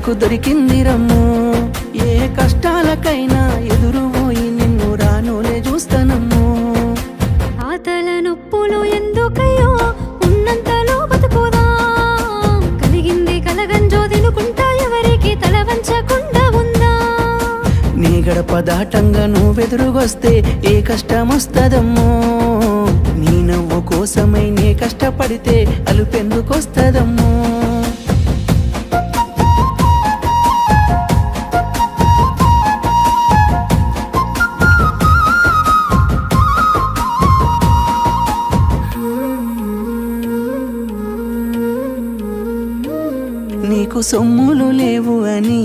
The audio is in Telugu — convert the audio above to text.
నాకు దొరికింది రమ్ము. ఏ కష్టాలకైనా ఎదురుపోయి నిన్ను రానులే చూస్తానమ్ము. ఆతల నొప్పులు ఎందుకయ్యో ఉన్నంతలో బతుకుదా, కలిగింది కలగంజో తినుకుంటా ఎవరికి తల వంచకుండా ఉందా. నీ గడప దాటంగా నువ్వెదురుగొస్తే ఏ కష్టమొస్తదమ్మో. నీ నవ్వు కోసమై నే కష్టపడితే అలుపెందుకొస్తదమ్మో. నీకు సొమ్ములు లేవు అని